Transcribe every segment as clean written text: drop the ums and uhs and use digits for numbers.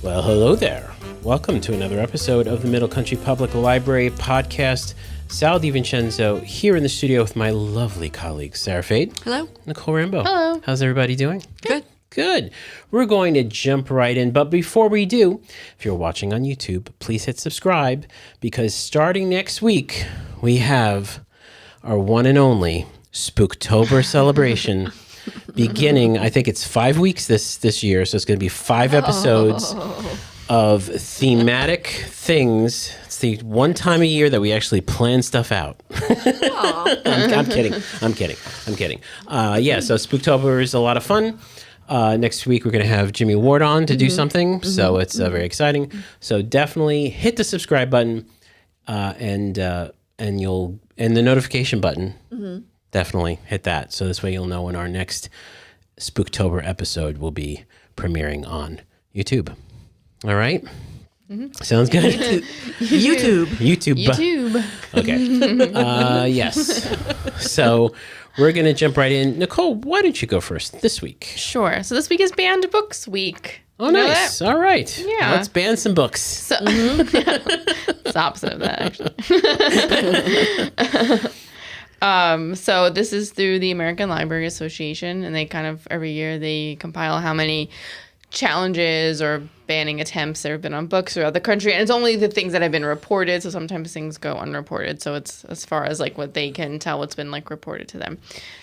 Well, hello there. Welcome to another episode of the Middle Country Public Library podcast. Sal DiVincenzo here in the studio with my lovely colleagues, Sara Fade. Hello. Nicole Rambo. Hello. How's everybody doing? Good. Good. We're going to jump right in. But before we do, if you're watching on YouTube, please hit subscribe because starting next week, we have our one and only Spooktober celebration. Beginning, I think it's 5 weeks this year, so it's going to be 5 episodes of thematic things. It's the one time a year that we actually plan stuff out. I'm kidding. So Spooktober is a lot of fun. Next week, we're going to have Jimmy Ward on to do something, so it's very exciting. So definitely hit the subscribe button and the notification button. Definitely hit that. So this way you'll know when our next Spooktober episode will be premiering on YouTube. All right? Sounds good? YouTube. Okay. Yes. So we're going to jump right in. Nicole, why don't you go first this week? Sure. So this week is Banned Books Week. Oh, nice. All right. Yeah. Let's ban some books. So, it's the opposite of that, actually. So this is through the American Library Association, and they kind of every year they compile how many challenges or banning attempts there have been on books throughout the country, and it's only the things that have been reported. So sometimes things go unreported. So it's as far as like what they can tell what's been like reported to them.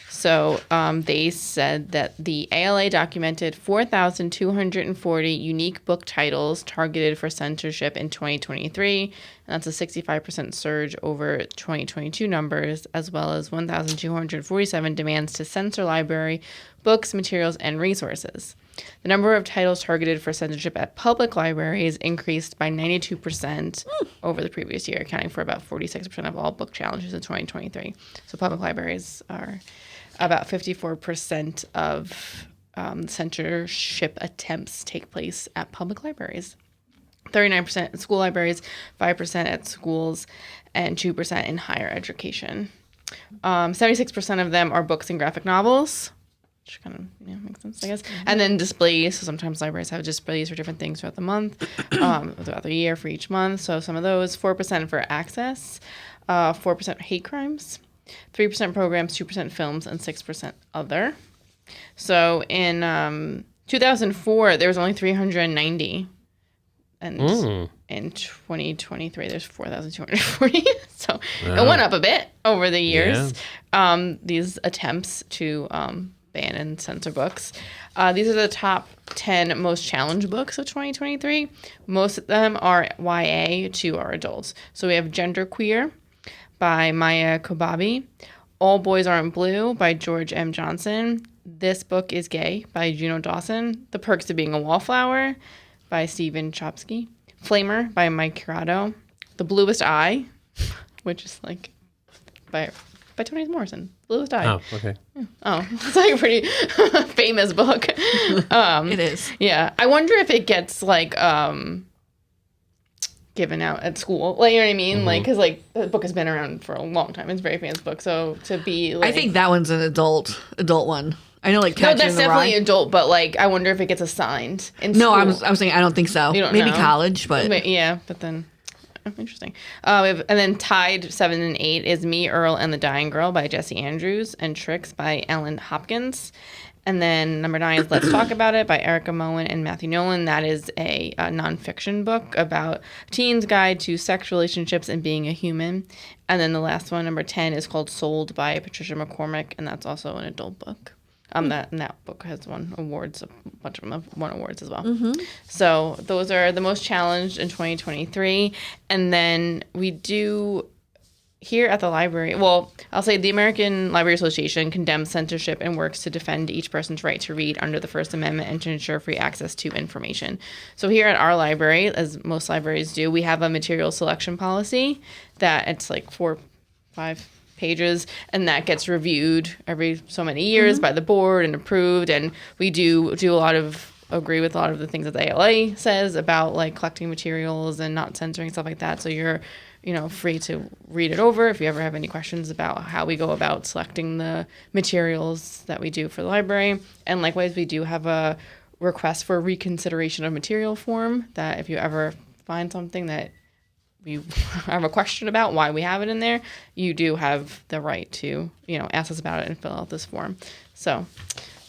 So they said that the ALA documented 4,240 unique book titles targeted for censorship in 2023. And that's a 65% surge over 2022 numbers, as well as 1,247 demands to censor library books, materials, and resources. The number of titles targeted for censorship at public libraries increased by 92% over the previous year, accounting for about 46% of all book challenges in 2023. So public libraries are about 54% of censorship attempts take place at public libraries. 39% at school libraries, 5% at schools, and 2% in higher education. 76% of them are books and graphic novels, which kind of makes sense, I guess. And then displays. So sometimes libraries have displays for different things throughout the month, throughout the year for each month. So some of those, 4% for access, 4% hate crimes, 3% programs, 2% films, and 6% other. So in 2004, there was only 390. And in 2023, there's 4,240. So it went up a bit over the years, these attempts to ban and censor books. These are the top 10 most challenged books of 2023. Most of them are YA, 2 are adults. So we have Genderqueer by Maya Kobabe, All Boys Aren't Blue by George M. Johnson, This Book is Gay by Juno Dawson, The Perks of Being a Wallflower by Stephen Chbosky, Flamer by Mike Curato, The Bluest Eye, which is like by Toni Morrison. Bluest Eye. Oh, okay. Oh, it's like a pretty famous book. It is. Yeah. I wonder if it gets like given out at school. Like, you know what I mean? Like, because like the book has been around for a long time. It's a very famous book. So to be like, I think that one's an adult one. I know, like, no, Catcher that's in the definitely Rye. adult, but like, I wonder if it gets assigned in No, school. I was saying I don't think so. You don't Maybe know? college, but Yeah, but then interesting. We have, and then tied 7 and 8 is Me, Earl, and the Dying Girl by Jesse Andrews, and Tricks by Ellen Hopkins. And then number 9 is Let's Talk About It by Erica Moen and Matthew Nolan. That is a nonfiction book about a teen's guide to sex, relationships, and being a human. And then the last one, number 10, is called Sold by Patricia McCormick, and that's also an adult book. That book has won awards. A bunch of them have won awards as well. So those are the most challenged in 2023. And then we do here at the library, well, I'll say the American Library Association condemns censorship and works to defend each person's right to read under the First Amendment and to ensure free access to information. So here at our library, as most libraries do, we have a material selection policy that it's like 4-5 pages, and that gets reviewed every so many years by the board and approved. And we do agree with a lot of the things that the ALA says about like collecting materials and not censoring, stuff like that. So you're free to read it over if you ever have any questions about how we go about selecting the materials that we do for the library. And likewise, we do have a request for reconsideration of material form, that if you ever find something that you have a question about why we have it in there, you do have the right to, ask us about it and fill out this form. So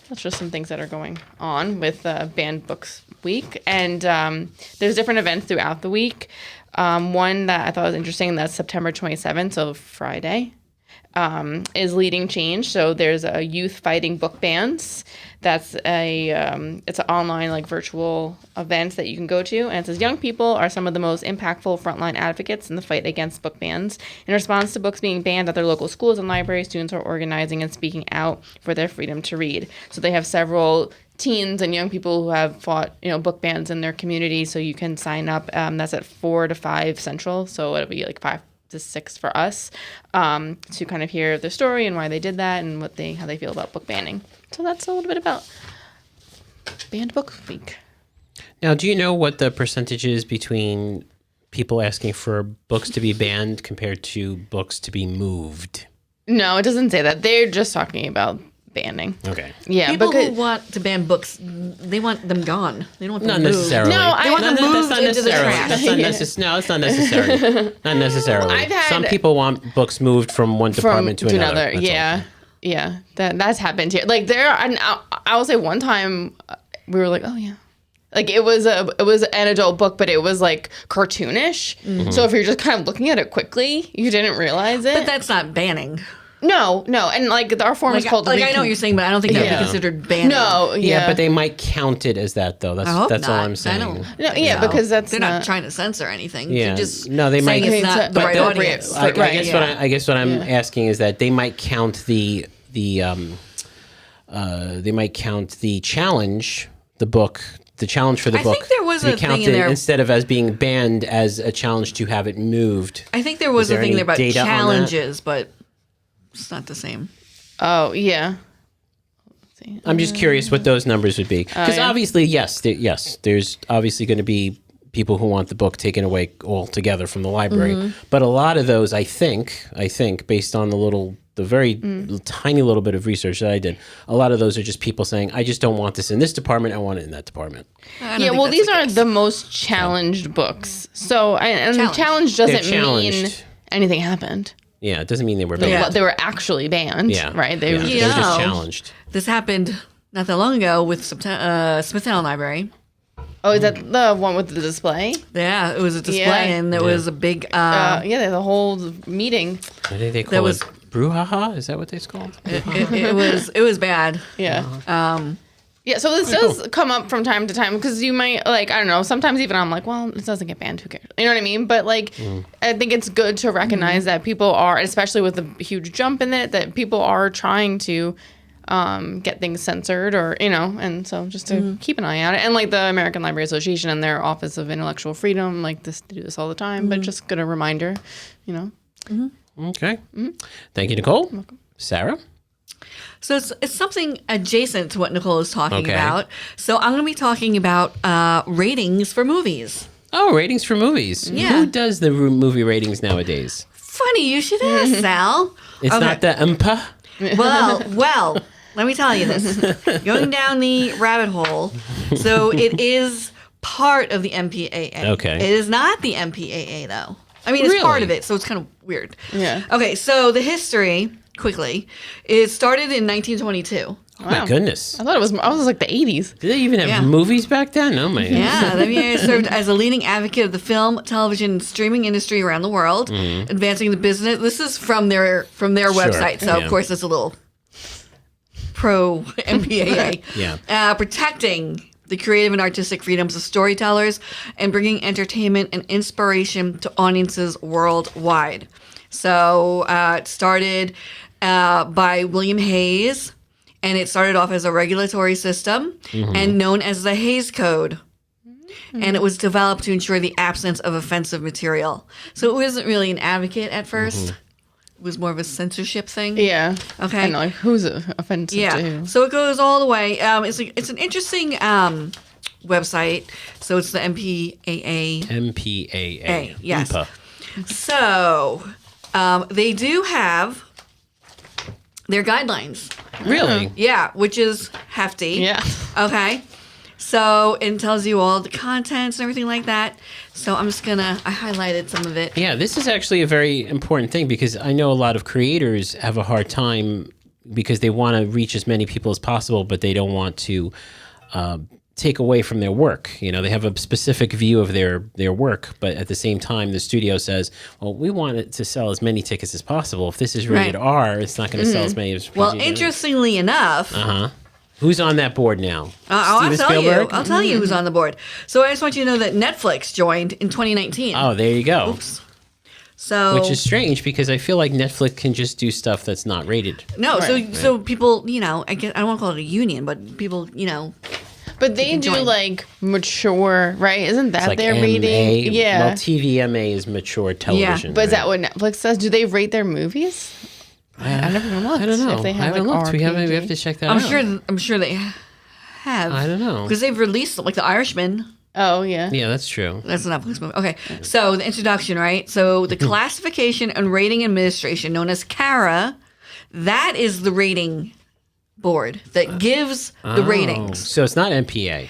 that's just some things that are going on with Banned Books Week. And there's different events throughout the week. One that I thought was interesting, that's September 27th, so Friday, is Leading Change. So there's a youth fighting book bans. That's it's an online virtual event that you can go to, and it says young people are some of the most impactful frontline advocates in the fight against book bans. In response to books being banned at their local schools and libraries, students are organizing and speaking out for their freedom to read. So they have several teens and young people who have fought book bans in their community. So you can sign up. That's at 4 to 5 Central. So it'll be 5 to 6 for us, to kind of hear their story and why they did that and how they feel about book banning. So that's a little bit about Banned Book Week. Now, do you know what the percentage is between people asking for books to be banned compared to books to be moved? No, it doesn't say that. They're just talking about banning. Okay. Yeah, People who want to ban books, they want them gone. They don't want them Not moved. necessarily. No, I want them moved into the trash. That's not necessary. No, it's not necessary. Not necessarily. I've had- Some people want books moved from one department to another. That's Yeah. Yeah, that's happened here. I will say one time we were like, oh yeah, it was an adult book, but it was cartoonish. Mm-hmm. So if you're just kind of looking at it quickly, you didn't realize it. But that's not banning. No, and our form is called. I know what you're saying, but I don't think that would be considered banning. No, Yeah, but they might count it as that though. That's all not. I'm saying. I don't. No, yeah, because they're not trying to censor anything. Yeah. They're just No, they might. saying it's not the right appropriate. audience. I guess what I'm asking is that they might count the challenge, the book, the challenge for the book. I think there was to be a thing counted in there instead of as being banned as a challenge to have it moved. I think there was a thing any there about data on that? challenges, but it's not the same. Oh yeah. Let's see. I'm just curious what those numbers would be, because obviously, yes, there's obviously going to be people who want the book taken away altogether from the library. Mm-hmm. But a lot of those, I think, based on the very tiny little bit of research that I did, a lot of those are just people saying, I just don't want this in this department, I want it in that department. Yeah, well, these are the most challenged books. So, challenge doesn't mean anything happened. Yeah, it doesn't mean they were banned. They were actually banned, right? They were They were just challenged. This happened not that long ago with Smithtown Library. Oh, is that the one with the display? Yeah, it was a display, and there was a big. They had a whole meeting. I think they call it brouhaha. Is that what it's called? It was bad. Yeah. Yeah, so this does come up from time to time because you might, I don't know, sometimes even I'm like, well, it doesn't get banned, who cares? You know what I mean? But, I think it's good to recognize that people are, especially with the huge jump in it, that people are trying to get things censored or, and so just to keep an eye on it. And, the American Library Association and their Office of Intellectual Freedom, they do this all the time, but just good a reminder, Okay. Thank you, Nicole. You're welcome. Sarah? So it's something adjacent to what Nicole is talking about. So I'm going to be talking about ratings for movies. Oh, ratings for movies. Yeah. Who does the movie ratings nowadays? Funny you should ask, Sal. It's not the UMPA? Well, let me tell you this. Going down the rabbit hole. So it is part of the MPAA. Okay. It is not the MPAA, though. I mean, it's part of it, so it's kind of weird. Yeah. Okay, so the history, quickly, it started in 1922. Oh, my goodness. I thought it was the 80s. Did they even have movies back then? Oh, my goodness. Yeah, the MPAA served as a leading advocate of the film, television, and streaming industry around the world, advancing the business. This is from their website, so of course it's a little pro MPAA. Yeah. Protecting the creative and artistic freedoms of storytellers and bringing entertainment and inspiration to audiences worldwide. So it started by William Hayes, and it started off as a regulatory system and known as the Hays Code. And it was developed to ensure the absence of offensive material. So it wasn't really an advocate at first. It was more of a censorship thing. Yeah. Okay. I know. Who's offensive to who? So it goes all the way. It's an interesting website. So it's the MPAA. MPAA. Yes. UMPA. So they do have their guidelines. Really? Yeah, which is hefty. Yeah. Okay. So it tells you all the contents and everything like that. So I highlighted some of it. Yeah, this is actually a very important thing because I know a lot of creators have a hard time because they want to reach as many people as possible, but they don't want to take away from their work. You know, they have a specific view of their work, but at the same time, the studio says, well, we want it to sell as many tickets as possible. If this is rated R, it's not going to sell as many as PG. Well, interestingly enough... Who's on that board now? I'll tell you who's on the board. So I just want you to know that Netflix joined in 2019. Oh, there you go. Oops. So, which is strange because I feel like Netflix can just do stuff that's not rated. No, so people, I don't want to call it a union, but people, But they do like mature, right? Isn't that like their MA, rating? Yeah. Well, TVMA is mature television. Yeah, but is that what Netflix does? Do they rate their movies? I never looked. I don't know. If they I have haven't like looked. We have to check that out. I'm sure they have. I don't know. Because they've released like The Irishman. Oh, yeah. Yeah, that's true. That's a Netflix movie. Okay, so the introduction, right? So the Classification and Rating Administration, known as CARA, that is the rating board that gives the ratings. So it's not MPA.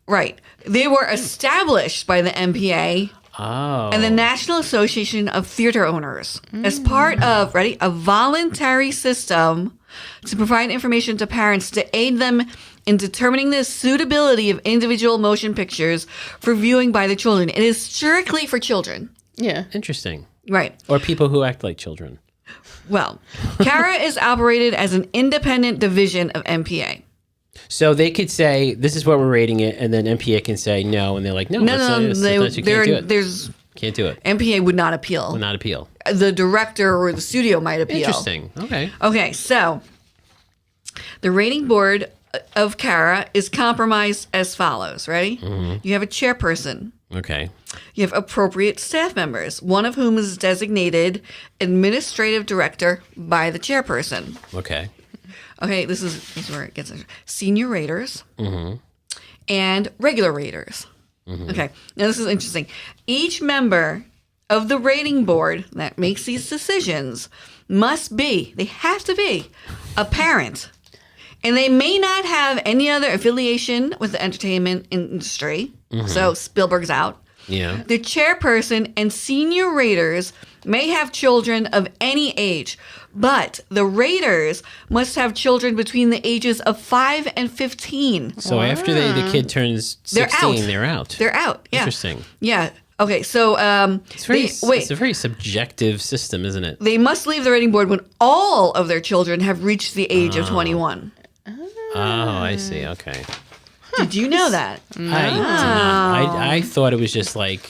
Right. They were established by the MPA and the National Association of Theater Owners as part of, a voluntary system to provide information to parents to aid them in determining the suitability of individual motion pictures for viewing by the children. It is strictly for children. Yeah. Interesting. Right. Or people who act like children. Well, CARA is operated as an independent division of MPA. So they could say, this is what we're rating it, and then MPA can say no, and they're like, no, you can't do it. Can't do it. MPA would not appeal. Would not appeal. The director or the studio might appeal. Interesting. Okay. Okay, so the rating board of CARA is compromised as follows. Ready? You have a chairperson. Okay. You have appropriate staff members, one of whom is designated administrative director by the chairperson. Okay. Okay, this is where it gets senior raters and regular raters. Okay, now this is interesting. Each member of the rating board that makes these decisions they have to be a parent. And they may not have any other affiliation with the entertainment industry. So Spielberg's out. Yeah. The chairperson and senior raters may have children of any age, but the raters must have children between the ages of 5 and 15. So after the kid turns 16, they're out. They're out. Yeah. Interesting. Yeah. Okay. So it's a very subjective system, isn't it? They must leave the rating board when all of their children have reached the age of 21. Oh, I see. Okay. Did you know that? I did not. I thought it was just like,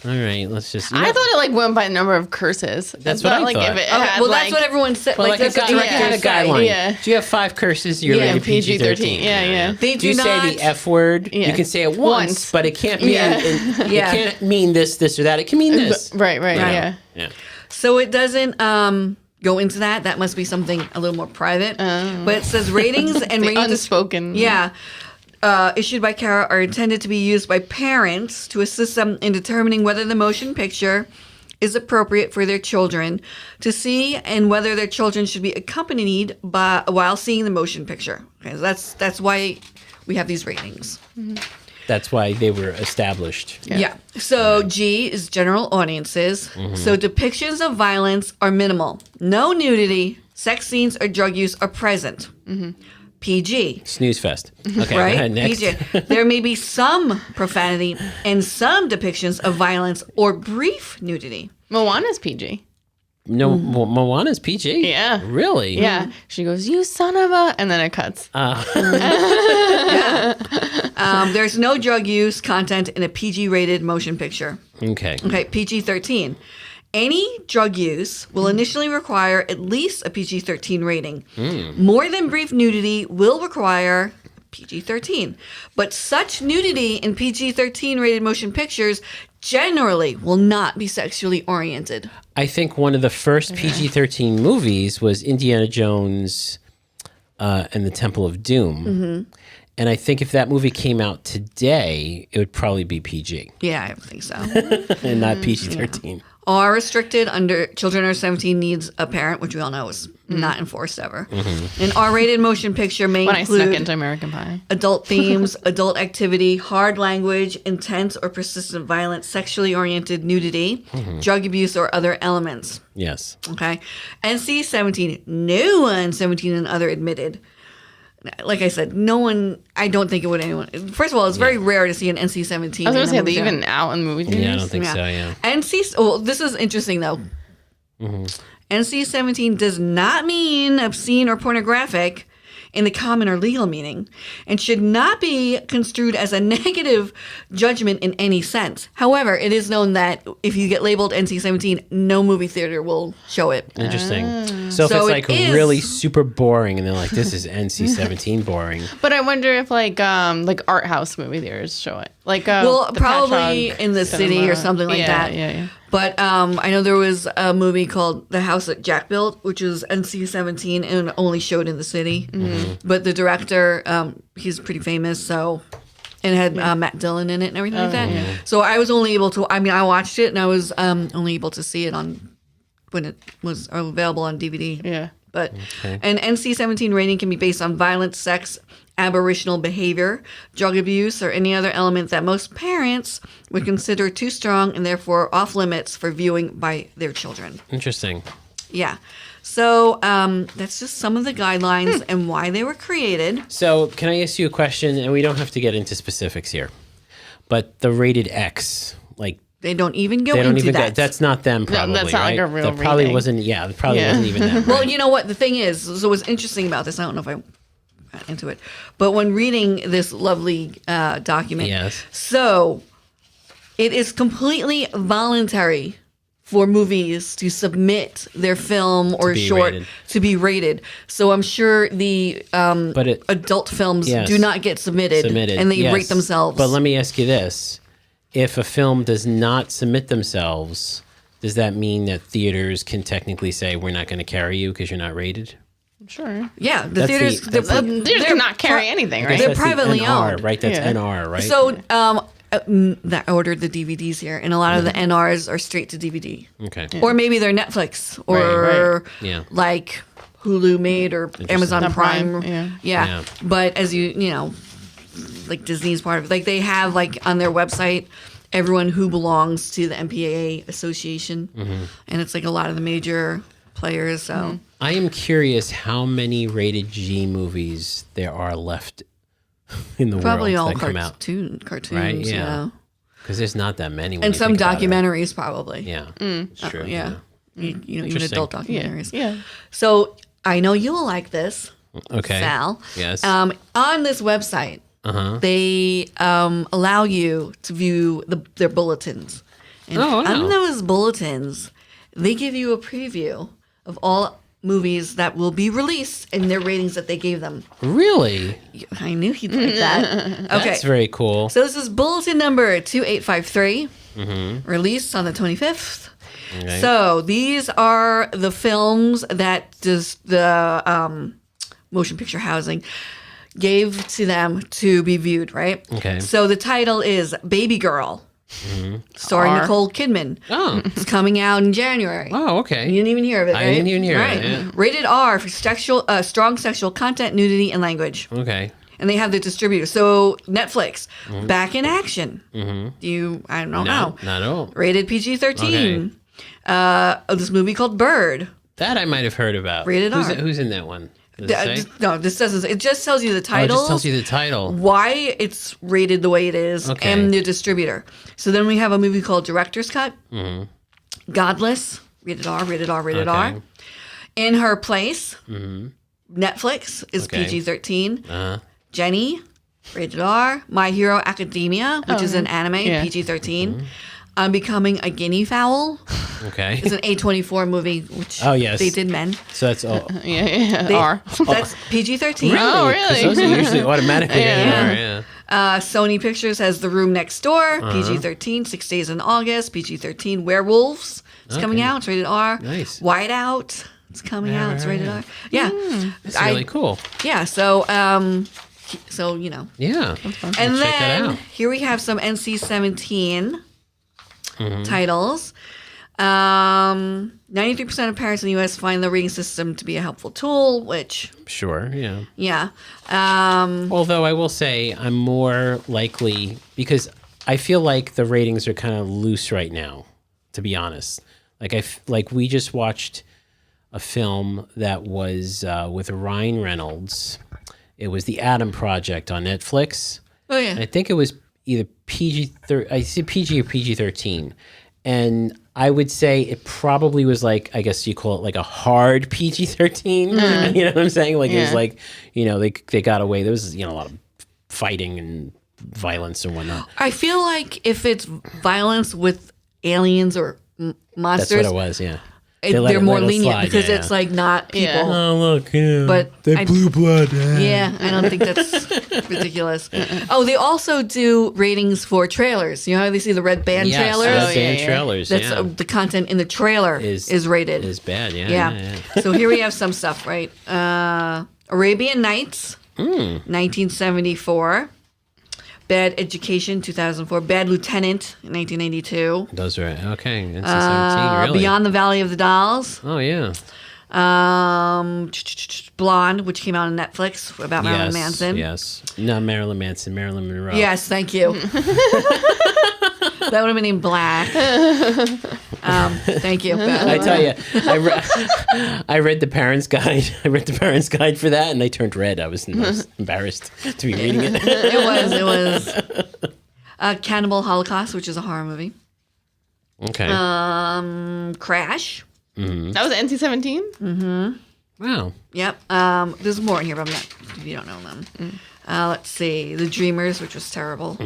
all right, let's just. I thought it like went by number of curses. That's what I like thought. If it Okay, had, well, that's what everyone said. Well, that's what had a directors say. guideline. Yeah. Do you have 5 curses? You're rated PG-13. Yeah. They Do you not say the F word? Yeah. You can say it once, but it can't mean it can't mean this or that. It can mean this. Right. Yeah. Yeah. So it doesn't go into that. That must be something a little more private. But it says ratings and ratings unspoken. Yeah. Issued by CARA are intended to be used by parents to assist them in determining whether the motion picture is appropriate for their children to see and whether their children should be accompanied while seeing the motion picture. Okay, so that's why we have these ratings. That's why they were established. Yeah. So G is general audiences. So depictions of violence are minimal. No nudity, sex scenes, or drug use are present. PG. Snooze fest. Okay, Right? go ahead, next. PG. There may be some profanity and some depictions of violence or brief nudity. Moana's PG. No, Moana's PG? Yeah. Really? Yeah. She goes, "You son of a," and then it cuts. There's no drug use content in a PG-rated motion picture. Okay. Okay, PG-13. Any drug use will initially require at least a PG-13 rating. More than brief nudity will require PG-13. But such nudity in PG-13 rated motion pictures generally will not be sexually oriented. I think one of the first PG-13 movies was Indiana Jones and the Temple of Doom. And I think if that movie came out today, it would probably be PG Yeah, I think so. and not PG-13. are restricted under children under 17 needs a parent, which we all know is not enforced ever. An R-rated motion picture may When I snuck include into American Pie. adult themes, adult activity, hard language, intense or persistent violence, sexually oriented nudity, drug abuse, or other elements. Yes. Okay. NC-17, no one 17 and other admitted. Like I said, no one, I don't think it would anyone. First of all, it's very rare to see an NC-17. I was going to say, are they even out in the movie theaters? Yeah, I don't think so, yeah. Well, this is interesting though. NC-17 does not mean obscene or pornographic in the common or legal meaning and should not be construed as a negative judgment in any sense. However, it is known that if you get labeled NC-17, no movie theater will show it. Interesting. So if So it's it like is- really super boring and they're like, this is NC-17 boring. But I wonder if like art house movie theaters show it. Like Well, the probably Patchogue in the city or cinema. something like that. Yeah. But I know there was a movie called The House That Jack Built, which is NC-17 and only showed in the city. But the director, he's pretty famous, so and it had Matt Dillon in it and everything like that. yeah. So I was only able to. I mean, I watched it and I was only able to see it on when it was available on DVD. Yeah. But an NC-17 rating can be based on violence, sex, aberrational behavior, drug abuse, or any other element that most parents would consider too strong and therefore off limits for viewing by their children. Interesting. Yeah. So that's just some of the guidelines and why they were created. So can I ask you a question? And we don't have to get into specifics here. But the rated X, like, They don't even go they don't into even that. get, that's not them probably, that's not right? like a real that probably rating. wasn't, it probably wasn't even them. Well, right? you know what? The thing is, so what's interesting about this, I don't know if I got into it, but when reading this lovely document, Yes. so it is completely voluntary for movies to submit their film or be short rated. to be rated. So I'm sure the But it adult films Yes. do not get submitted, and they yes. rate themselves. But let me ask you this. If a film does not submit themselves, does that mean that theaters can technically say, we're not going to carry you because you're not rated? Sure. yeah, the That's theaters, the- that's they're- Theaters they're cannot carry anything, I right? guess They're that's the privately NR, owned. right? That's Yeah. NR, right? So that I ordered the DVDs here, and a lot of the NRs are straight to DVD. okay. Or maybe they're Netflix or Right. Yeah. like Hulu made or Amazon Prime. Prime, Yeah. But as you know, like Disney's part of it. Like they have like on their website everyone who belongs to the MPAA association, and it's like a lot of the major players. So I am curious how many rated G movies there are left in the probably all world that come out. cartoons, Right, yeah. you know. Because there's not that many. when And you some think about it. documentaries probably. Yeah, it's true. Yeah. You know, even Interesting. adult Yeah. documentaries. Yeah. So I know you'll like this. Okay. Sal. Yes. On this website, they allow you to view their bulletins. And Oh, wow. on those bulletins, they give you a preview of all movies that will be released and their ratings that they gave them. Really? I knew he'd like that. Okay. That's very cool. So this is bulletin number 2853, released on the 25th. Okay. So these are the films that the motion picture housing gave to them to be viewed, right? Okay. So the title is Baby Girl, starring R. Nicole Kidman. Oh. It's coming out in January. Oh, You okay. didn't even hear of it, I right? didn't even hear of Right. it, yeah. Rated R for strong sexual content, nudity, and language. Okay. And they have the distributor. So Netflix, Back in Action. I don't know. No, not at all. Rated PG-13. This movie called Bird. That I might have heard about. Rated who's, R. Who's in that one? Does it say? No, this doesn't. It just tells you the Oh, it title, just tells you the title. why it's rated the way it is, Okay. and the distributor. So then we have a movie called Director's Cut. Godless. Rated R. Rated R. Rated R. Okay. In Her Place. Netflix is Okay. PG-13. Uh-huh. Jenny, rated R. My Hero Academia, which is an anime, Yeah. PG-13. I'm Becoming a Guinea Fowl. Okay. It's an A24 movie, which Oh, yes. they did men. So that's all. Yeah. They- R. That's PG-13. Oh, 'Cause really? Those are usually automatically Yeah. rated R, yeah. Sony Pictures has The Room Next Door, PG-13. 6 Days in August, PG-13. Werewolves is coming Okay. out. It's rated R. Nice. Whiteout. It's coming out. It's rated R. Yeah. That's really cool. Yeah. So, you know. Yeah. And Check that then out. here we have some NC-17 titles. 93% of parents in the U.S. find the rating system to be a helpful tool, which, Sure, yeah. yeah. Although I will say I'm more likely because I feel like the ratings are kind of loose right now, to be honest. Like we just watched a film that was with Ryan Reynolds. It was The Adam Project on Netflix. Oh, yeah. I think it was either PG or PG-13. And I would say it probably was like, I guess you call it like a hard PG-13. You know what I'm saying? Like it was like, they got away. There was, a lot of fighting and violence and whatnot. I feel like if it's violence with aliens or monsters, That's what it was, yeah. they're more let it lenient slide, because yeah, it's like not people. Yeah. Oh, look, But they blue blood. Yeah, I don't think that's ridiculous. Oh, they also do ratings for trailers. You know how they see the red band Yes, trailers? red Oh, band yeah. trailers, That's yeah. the content in the trailer is rated. Is bad, yeah. Yeah. So here we have some stuff, right? Arabian Nights, 1974. Bad Education, 2004. Bad Lieutenant, 1992. Those are, okay, NC-17, really? Beyond the Valley of the Dolls. Oh, yeah. Blonde, which came out on Netflix about Marilyn Manson. Yes. Not Marilyn Manson, Marilyn Monroe. Yes, thank you. That would have been in black. Thank you. I tell you, I read the parents' guide. I read the parents' guide for that, and they turned red. I was embarrassed to be reading it. It was. Cannibal Holocaust, which is a horror movie. Okay. Crash. That was NC-17? Wow. Yep. There's more in here, but I'm not. If you don't know them. Let's see. The Dreamers, which was terrible.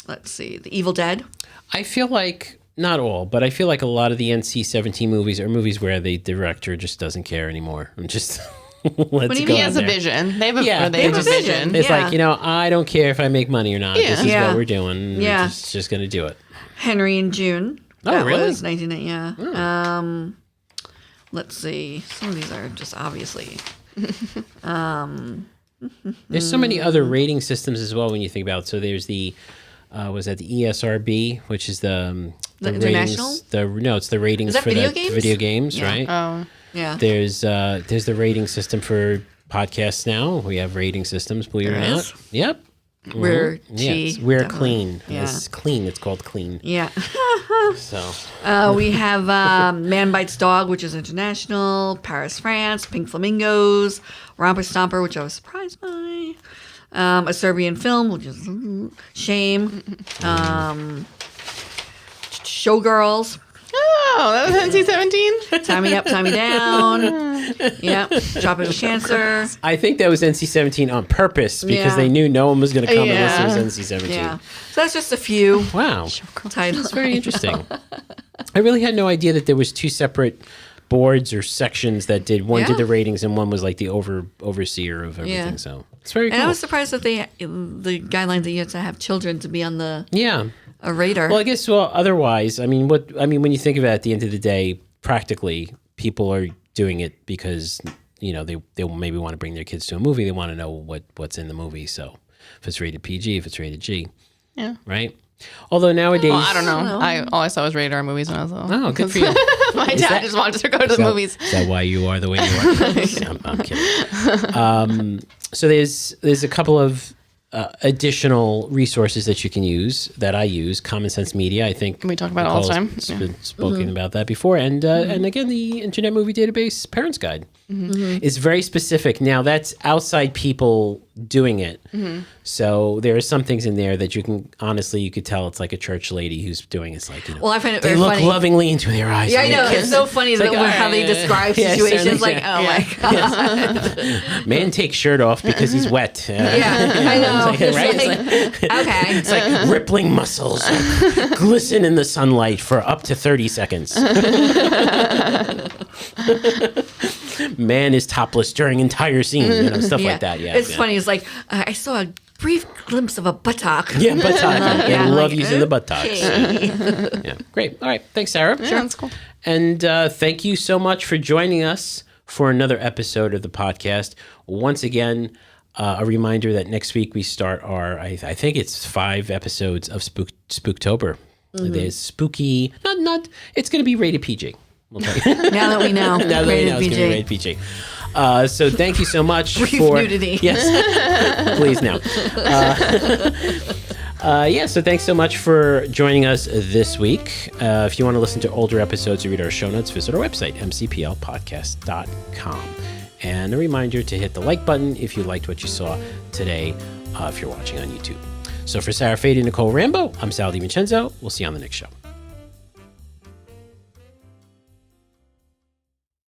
Let's see. The Evil Dead. I feel like, not all, but I feel like a lot of the NC-17 movies are movies where the director just doesn't care anymore. And just lets do you it go. mean? He has a there. vision. They have a, Yeah, they have a just- vision. It's Yeah. like, I don't care if I make money or not. Yeah. This is Yeah. what we're doing. Yeah. We're just going to do it. Henry and June. Oh, That really? was 1990. Yeah. Let's see. Some of these are just obviously. There's so many other rating systems as well when you think about it. So there's the, was that the ESRB, which is the international? ratings, it's the ratings Is that for video the games? video games, Yeah. right? Oh. Yeah. There's the rating system for podcasts now. We have rating systems, believe it or There not. is? Yep. We're Yes, we're definitely. clean. Yeah. It's clean. It's called clean. Yeah. So We have Man Bites Dog, which is international. Paris, France. Pink Flamingos. Romper Stomper, which I was surprised by. A Serbian film, which is Shame. Showgirls. Oh, that was NC-17? Tie Me Up, Tie Me Down. Yep. Tropical Cancer. I think that was NC-17 on purpose because Yeah. they knew no one was going to come Yeah. unless it was NC-17. Yeah. So that's just a few Wow. titles. That's very interesting. I really had no idea that there was two separate boards or sections that did one Yeah. did the ratings and one was like the overseer of everything. Yeah. So it's very And cool. I was surprised that the guidelines that you have to have children to be on yeah. a rater. Well, I guess otherwise, when you think about it, at the end of the day, practically people are doing it because they maybe want to bring their kids to a movie. They want to know what's in the movie. So if it's rated PG, if it's rated G, Yeah. right? Although nowadays, Well, I don't know. All I saw was radar movies when I was little. Oh, good for you. My dad that- just wanted to go to the movies. Is that why you are the way you are? I'm kidding. So there's a couple of additional resources that you can use that I use. Common Sense Media, I think. We talk about it all the Nicole's time. been spoken about that before, and again the Internet Movie Database Parents Guide is very specific. Now that's outside people doing it, so there are some things in there that you could tell it's like a church lady who's doing it. It's like Well, I find it they very look funny. lovely into their eyes. Yeah, I and they know. kiss. It's so funny It's like, how they describe yeah, situations. certainly, Like, yeah. oh my god. Man takes shirt off because he's wet. Yeah, I know. It's like, right? It's like- Okay. It's like rippling muscles glisten in the sunlight for up to 30 seconds. Man is topless during entire scene, stuff like that. Yeah, It's yeah. funny. It's like I saw a brief glimpse of a buttock. Yeah, buttock. I Yeah, love like, using the buttocks. okay. Yeah, great. All right, thanks, Sarah. Yeah, that's cool. And thank you so much for joining us for another episode of the podcast. Once again, a reminder that next week we start our, I think it's 5 episodes of Spooktober. There's spooky. Not. It's going to be rated PG. We'll tell you. Now that we know. Now that we Rated know it's going to be PG. rated PG. So thank you so much Brief for nudity. Yes, please now. So thanks so much for joining us this week. If you want to listen to older episodes or read our show notes, visit our website, mcplpodcast.com. And a reminder to hit the like button if you liked what you saw today, if you're watching on YouTube. So for Sara Fade and Nicole Rambo, I'm Sal DiVincenzo. We'll see you on the next show.